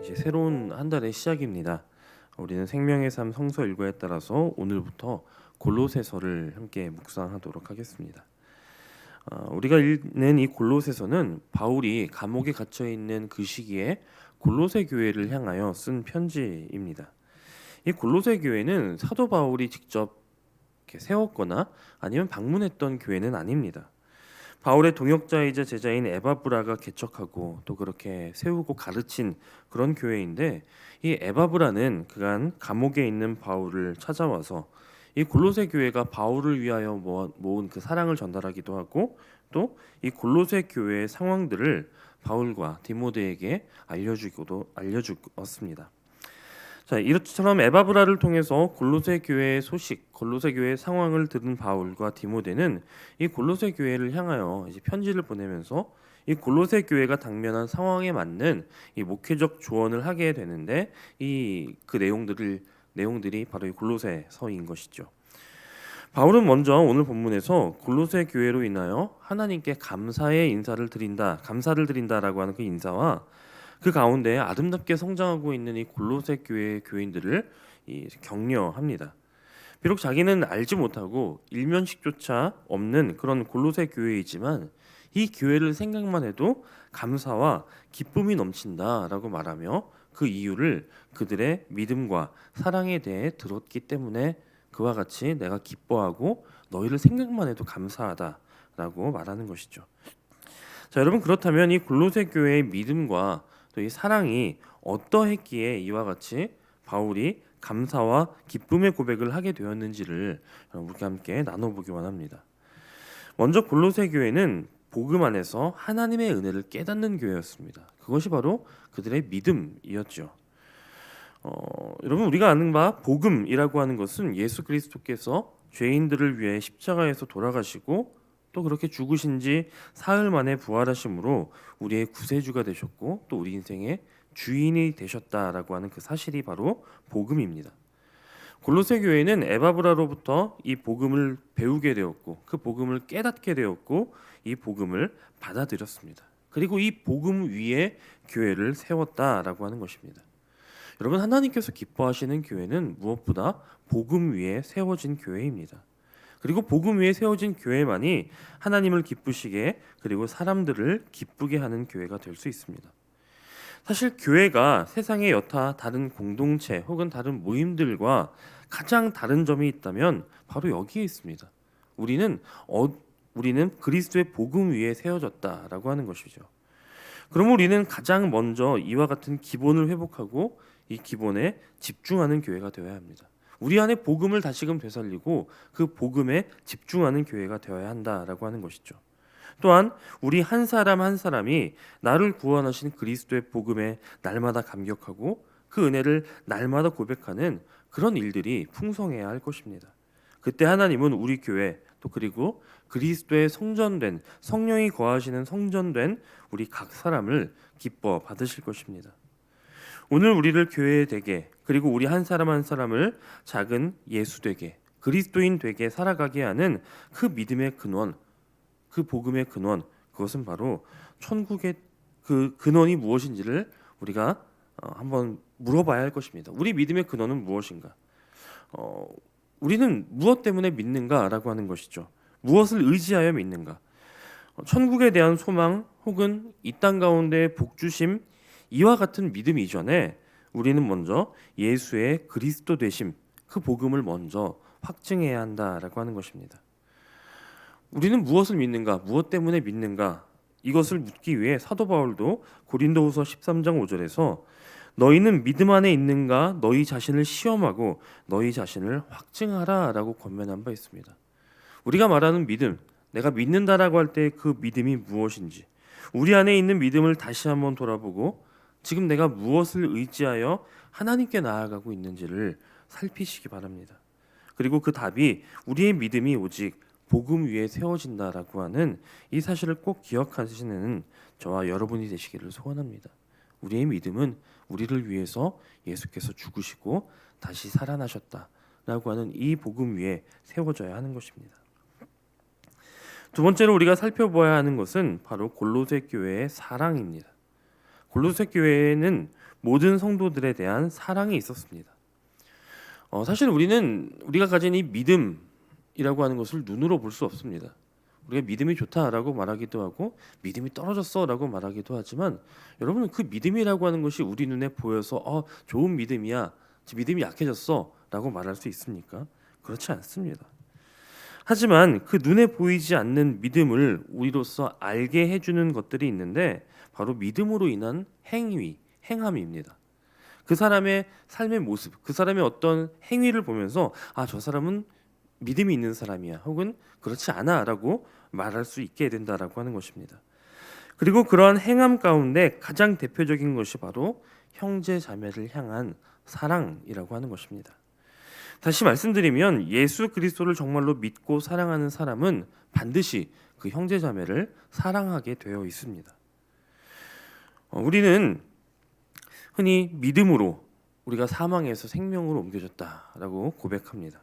이제 새로운 한 달의 시작입니다. 우리는 생명의 삶 성서 일과에 따라서 오늘부터 골로새서를 함께 묵상하도록 하겠습니다. 우리가 읽는 이 골로새서는 바울이 감옥에 갇혀 있는 그 시기에 골로새 교회를 향하여 쓴 편지입니다. 이 골로새 교회는 사도 바울이 직접 이렇게 세웠거나 아니면 방문했던 교회는 아닙니다. 바울의 동역자이자 제자인 에바브라가 개척하고 또 그렇게 세우고 가르친 그런 교회인데, 이 에바브라는 그간 감옥에 있는 바울을 찾아와서 이 골로새 교회가 바울을 위하여 모은 그 사랑을 전달하기도 하고, 또 이 골로새 교회의 상황들을 바울과 디모데에게 알려주었습니다. 자, 이처럼 에바브라를 통해서 골로새 교회의 소식, 골로새 교회의 상황을 들은 바울과 디모데는 이 골로새 교회를 향하여 이제 편지를 보내면서 이 골로새 교회가 당면한 상황에 맞는 이 목회적 조언을 하게 되는데, 이 그 내용들이 바로 이 골로새서인 것이죠. 바울은 먼저 오늘 본문에서 골로새 교회로 인하여 하나님께 감사의 감사를 드린다라고 하는 그 인사와 그 가운데 아름답게 성장하고 있는 이 골로새 교회의 교인들을 격려합니다. 비록 자기는 알지 못하고 일면식조차 없는 그런 골로새 교회이지만 이 교회를 생각만 해도 감사와 기쁨이 넘친다라고 말하며 그 이유를 그들의 믿음과 사랑에 대해 들었기 때문에 그와 같이 내가 기뻐하고 너희를 생각만 해도 감사하다라고 말하는 것이죠. 자, 여러분, 그렇다면 이 골로새 교회의 믿음과 또 이 사랑이 어떠했기에 이와 같이 바울이 감사와 기쁨의 고백을 하게 되었는지를 우리가 함께 나눠보기만 합니다. 먼저 골로새 교회는 복음 안에서 하나님의 은혜를 깨닫는 교회였습니다. 그것이 바로 그들의 믿음이었죠. 여러분, 우리가 아는 바 복음이라고 하는 것은 예수 그리스도께서 죄인들을 위해 십자가에서 돌아가시고 또 그렇게 죽으신 지 사흘 만에 부활하심으로 우리의 구세주가 되셨고 또 우리 인생의 주인이 되셨다라고 하는 그 사실이 바로 복음입니다. 골로새 교회는 에바브라로부터 이 복음을 배우게 되었고 그 복음을 깨닫게 되었고 이 복음을 받아들였습니다. 그리고 이 복음 위에 교회를 세웠다라고 하는 것입니다. 여러분, 하나님께서 기뻐하시는 교회는 무엇보다 복음 위에 세워진 교회입니다. 그리고 복음 위에 세워진 교회만이 하나님을 기쁘시게 그리고 사람들을 기쁘게 하는 교회가 될 수 있습니다. 사실 교회가 세상의 여타 다른 공동체 혹은 다른 모임들과 가장 다른 점이 있다면 바로 여기에 있습니다. 우리는 그리스도의 복음 위에 세워졌다라고 하는 것이죠. 그럼 우리는 가장 먼저 이와 같은 기본을 회복하고 이 기본에 집중하는 교회가 되어야 합니다. 우리 안에 복음을 다시금 되살리고 그 복음에 집중하는 교회가 되어야 한다라고 하는 것이죠. 또한 우리 한 사람 한 사람이 나를 구원하신 그리스도의 복음에 날마다 감격하고 그 은혜를 날마다 고백하는 그런 일들이 풍성해야 할 것입니다. 그때 하나님은 우리 교회 또 그리고 그리스도의 성전된 성령이 거하시는 성전된 우리 각 사람을 기뻐 받으실 것입니다. 오늘 우리를 교회 되게 그리고 우리 한 사람 한 사람을 작은 예수 되게 그리스도인 되게 살아가게 하는 그 믿음의 근원, 그 복음의 근원, 그것은 바로 천국의 그 근원이 무엇인지를 우리가 한번 물어봐야 할 것입니다. 우리 믿음의 근원은 무엇인가? 우리는 무엇 때문에 믿는가라고 하는 것이죠. 무엇을 의지하여 믿는가? 천국에 대한 소망 혹은 이 땅 가운데 복주심, 이와 같은 믿음 이전에 우리는 먼저 예수의 그리스도 되심, 그 복음을 먼저 확증해야 한다라고 하는 것입니다. 우리는 무엇을 믿는가? 무엇 때문에 믿는가? 이것을 묻기 위해 사도 바울도 고린도후서 13장 5절에서 너희는 믿음 안에 있는가? 너희 자신을 시험하고 너희 자신을 확증하라라고 권면한 바 있습니다. 우리가 말하는 믿음, 내가 믿는다라고 할 때 그 믿음이 무엇인지, 우리 안에 있는 믿음을 다시 한번 돌아보고 지금 내가 무엇을 의지하여 하나님께 나아가고 있는지를 살피시기 바랍니다. 그리고 그 답이 우리의 믿음이 오직 복음 위에 세워진다라고 하는 이 사실을 꼭 기억하시는 저와 여러분이 되시기를 소원합니다. 우리의 믿음은 우리를 위해서 예수께서 죽으시고 다시 살아나셨다라고 하는 이 복음 위에 세워져야 하는 것입니다. 두 번째로 우리가 살펴보아야 하는 것은 바로 골로새 교회의 사랑입니다. 골로새 교회는 모든 성도들에 대한 사랑이 있었습니다. 사실 우리가 가진 이 믿음이라고 하는 것을 눈으로 볼 수 없습니다. 우리가 믿음이 좋다라고 말하기도 하고 믿음이 떨어졌어라고 말하기도 하지만 여러분, 그 믿음이라고 하는 것이 우리 눈에 보여서 좋은 믿음이야, 믿음이 약해졌어라고 말할 수 있습니까? 그렇지 않습니다. 하지만 그 눈에 보이지 않는 믿음을 우리로서 알게 해주는 것들이 있는데 바로 믿음으로 인한 행함입니다. 그 사람의 삶의 모습, 그 사람의 어떤 행위를 보면서 저 사람은 믿음이 있는 사람이야, 혹은 그렇지 않아라고 말할 수 있게 된다라고 하는 것입니다. 그리고 그러한 행함 가운데 가장 대표적인 것이 바로 형제 자매를 향한 사랑이라고 하는 것입니다. 다시 말씀드리면 예수 그리스도를 정말로 믿고 사랑하는 사람은 반드시 그 형제 자매를 사랑하게 되어 있습니다. 우리는 흔히 믿음으로 우리가 사망에서 생명으로 옮겨졌다라고 고백합니다.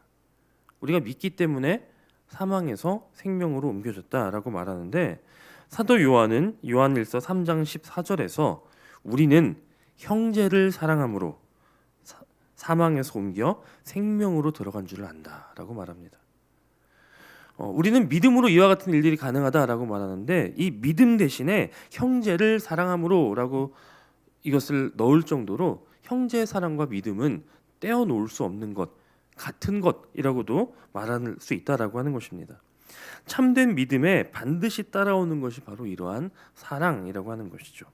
우리가 믿기 때문에 사망에서 생명으로 옮겨졌다라고 말하는데 사도 요한은 요한일서 3장 14절에서 우리는 형제를 사랑함으로 사망에서 옮겨 생명으로 들어간 줄을 안다라고 말합니다. 우리는 믿음으로 이와 같은 일들이 가능하다라고 말하는데 이 믿음 대신에 형제를 사랑함으로라고 이것을 넣을 정도로 형제의 사랑과 믿음은 떼어놓을 수 없는 것, 같은 것이라고도 말할 수 있다라고 하는 것입니다. 참된 믿음에 반드시 따라오는 것이 바로 이러한 사랑이라고 하는 것이죠.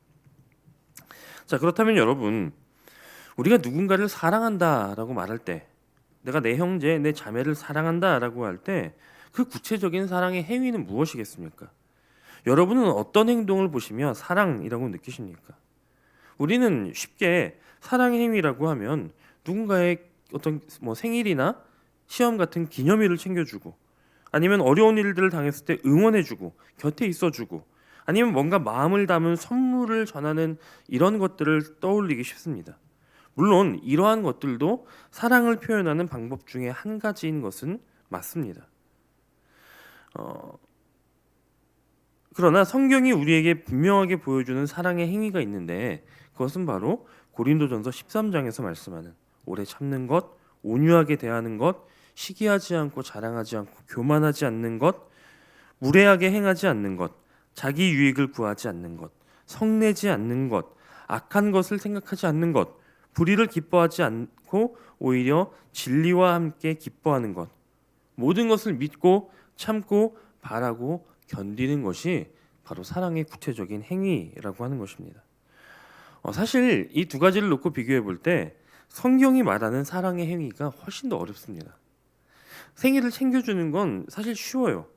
자, 그렇다면 여러분, 우리가 누군가를 사랑한다라고 말할 때, 내가 내 형제, 내 자매를 사랑한다라고 할 때 그 구체적인 사랑의 행위는 무엇이겠습니까? 여러분은 어떤 행동을 보시며 사랑이라고 느끼십니까? 우리는 쉽게 사랑의 행위라고 하면 누군가의 어떤 생일이나 시험 같은 기념일을 챙겨주고, 아니면 어려운 일들을 당했을 때 응원해주고 곁에 있어주고, 아니면 뭔가 마음을 담은 선물을 전하는 이런 것들을 떠올리기 쉽습니다. 물론 이러한 것들도 사랑을 표현하는 방법 중에 한 가지인 것은 맞습니다. 그러나 성경이 우리에게 분명하게 보여주는 사랑의 행위가 있는데 그것은 바로 고린도전서 13장에서 말씀하는 오래 참는 것, 온유하게 대하는 것, 시기하지 않고 자랑하지 않고 교만하지 않는 것, 무례하게 행하지 않는 것, 자기 유익을 구하지 않는 것, 성내지 않는 것, 악한 것을 생각하지 않는 것, 불의를 기뻐하지 않고 오히려 진리와 함께 기뻐하는 것, 모든 것을 믿고 참고 바라고 견디는 것이 바로 사랑의 구체적인 행위라고 하는 것입니다. 사실 이 두 가지를 놓고 비교해 볼 때 성경이 말하는 사랑의 행위가 훨씬 더 어렵습니다. 생일을 챙겨주는 건 사실 쉬워요.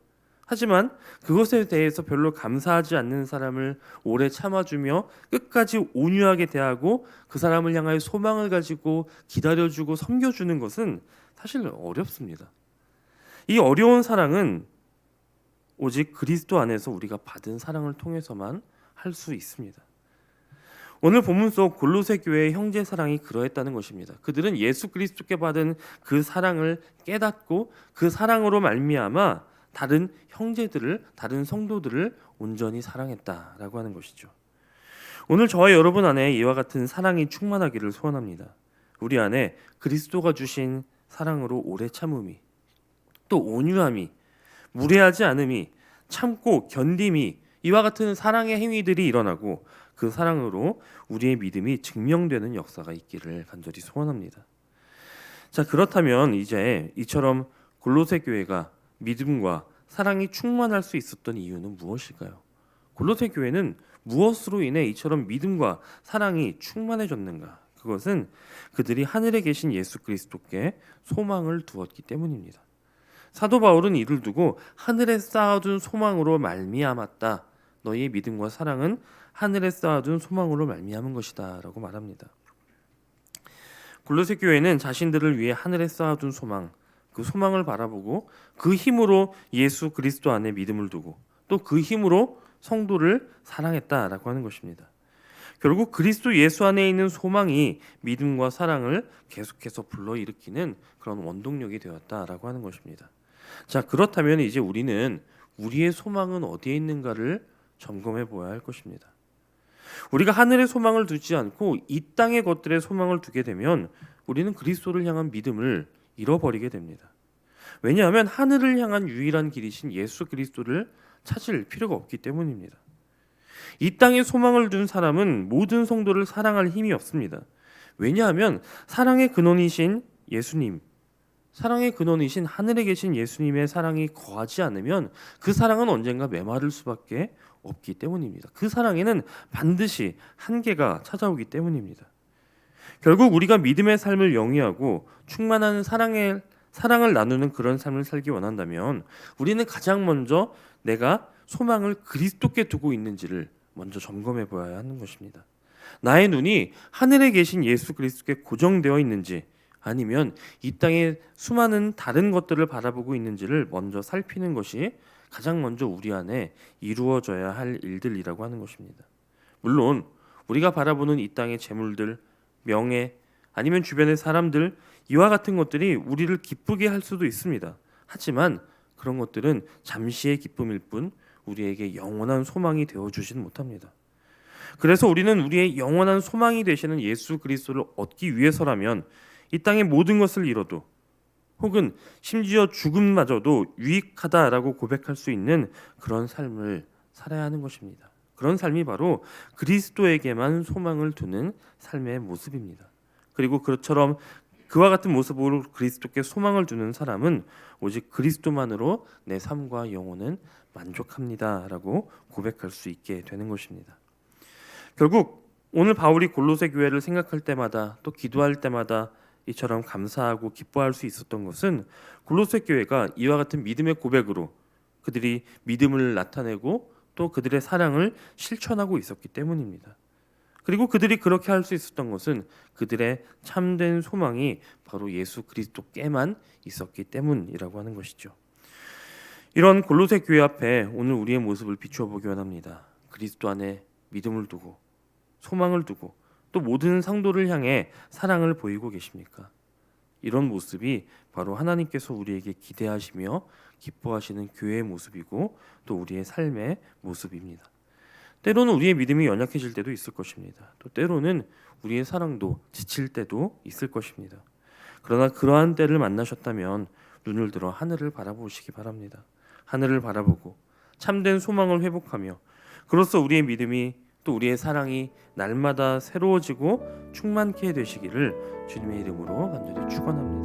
하지만 그것에 대해서 별로 감사하지 않는 사람을 오래 참아주며 끝까지 온유하게 대하고 그 사람을 향하여 소망을 가지고 기다려주고 섬겨주는 것은 사실 어렵습니다. 이 어려운 사랑은 오직 그리스도 안에서 우리가 받은 사랑을 통해서만 할 수 있습니다. 오늘 본문 속 골로새 교회의 형제 사랑이 그러했다는 것입니다. 그들은 예수 그리스도께 받은 그 사랑을 깨닫고 그 사랑으로 말미암아 다른 형제들을, 다른 성도들을 온전히 사랑했다라고 하는 것이죠. 오늘 저와 여러분 안에 이와 같은 사랑이 충만하기를 소원합니다. 우리 안에 그리스도가 주신 사랑으로 오래 참음이, 또 온유함이, 무례하지 않음이, 참고 견딤이, 이와 같은 사랑의 행위들이 일어나고 그 사랑으로 우리의 믿음이 증명되는 역사가 있기를 간절히 소원합니다. 자, 그렇다면 이제 이처럼 골로새 교회가 믿음과 사랑이 충만할 수 있었던 이유는 무엇일까요? 골로새 교회는 무엇으로 인해 이처럼 믿음과 사랑이 충만해졌는가? 그것은 그들이 하늘에 계신 예수 그리스도께 소망을 두었기 때문입니다. 사도 바울은 이를 두고 하늘에 쌓아둔 소망으로 말미암았다. 너희의 믿음과 사랑은 하늘에 쌓아둔 소망으로 말미암은 것이다 라고 말합니다. 골로새 교회는 자신들을 위해 하늘에 쌓아둔 소망, 그 소망을 바라보고 그 힘으로 예수 그리스도 안에 믿음을 두고 또 그 힘으로 성도를 사랑했다라고 하는 것입니다. 결국 그리스도 예수 안에 있는 소망이 믿음과 사랑을 계속해서 불러일으키는 그런 원동력이 되었다라고 하는 것입니다. 자, 그렇다면 이제 우리는 우리의 소망은 어디에 있는가를 점검해 보아야 할 것입니다. 우리가 하늘의 소망을 두지 않고 이 땅의 것들의 소망을 두게 되면 우리는 그리스도를 향한 믿음을 잃어버리게 됩니다. 왜냐하면 하늘을 향한 유일한 길이신 예수 그리스도를 찾을 필요가 없기 때문입니다. 이 땅에 소망을 둔 사람은 모든 성도를 사랑할 힘이 없습니다. 왜냐하면 사랑의 근원이신 예수님, 사랑의 근원이신 하늘에 계신 예수님의 사랑이 거하지 않으면 그 사랑은 언젠가 메마를 수밖에 없기 때문입니다. 그 사랑에는 반드시 한계가 찾아오기 때문입니다. 결국 우리가 믿음의 삶을 영위하고 충만한 사랑을 나누는 그런 삶을 살기 원한다면 우리는 가장 먼저 내가 소망을 그리스도께 두고 있는지를 먼저 점검해 보아야 하는 것입니다. 나의 눈이 하늘에 계신 예수 그리스도께 고정되어 있는지 아니면 이 땅의 수많은 다른 것들을 바라보고 있는지를 먼저 살피는 것이 가장 먼저 우리 안에 이루어져야 할 일들이라고 하는 것입니다. 물론 우리가 바라보는 이 땅의 재물들, 명예, 아니면 주변의 사람들, 이와 같은 것들이 우리를 기쁘게 할 수도 있습니다. 하지만 그런 것들은 잠시의 기쁨일 뿐 우리에게 영원한 소망이 되어주진 못합니다. 그래서 우리는 우리의 영원한 소망이 되시는 예수 그리스도를 얻기 위해서라면 이 땅의 모든 것을 잃어도 혹은 심지어 죽음마저도 유익하다라고 고백할 수 있는 그런 삶을 살아야 하는 것입니다. 그런 삶이 바로 그리스도에게만 소망을 두는 삶의 모습입니다. 그리고 그처럼 그와 같은 모습으로 그리스도께 소망을 두는 사람은 오직 그리스도만으로 내 삶과 영혼은 만족합니다라고 고백할 수 있게 되는 것입니다. 결국 오늘 바울이 골로새 교회를 생각할 때마다 또 기도할 때마다 이처럼 감사하고 기뻐할 수 있었던 것은 골로새 교회가 이와 같은 믿음의 고백으로 그들이 믿음을 나타내고 또 그들의 사랑을 실천하고 있었기 때문입니다. 그리고 그들이 그렇게 할 수 있었던 것은 그들의 참된 소망이 바로 예수 그리스도께만 있었기 때문이라고 하는 것이죠. 이런 골로새 교회 앞에 오늘 우리의 모습을 비추어 보기 원합니다. 그리스도 안에 믿음을 두고 소망을 두고 또 모든 성도를 향해 사랑을 보이고 계십니까? 이런 모습이 바로 하나님께서 우리에게 기대하시며 기뻐하시는 교회의 모습이고 또 우리의 삶의 모습입니다. 때로는 우리의 믿음이 연약해질 때도 있을 것입니다. 또 때로는 우리의 사랑도 지칠 때도 있을 것입니다. 그러나 그러한 때를 만나셨다면 눈을 들어 하늘을 바라보시기 바랍니다. 하늘을 바라보고 참된 소망을 회복하며 그로써 우리의 믿음이 또 우리의 사랑이 날마다 새로워지고 충만케 되시기를 주님의 이름으로 간절히 축원합니다.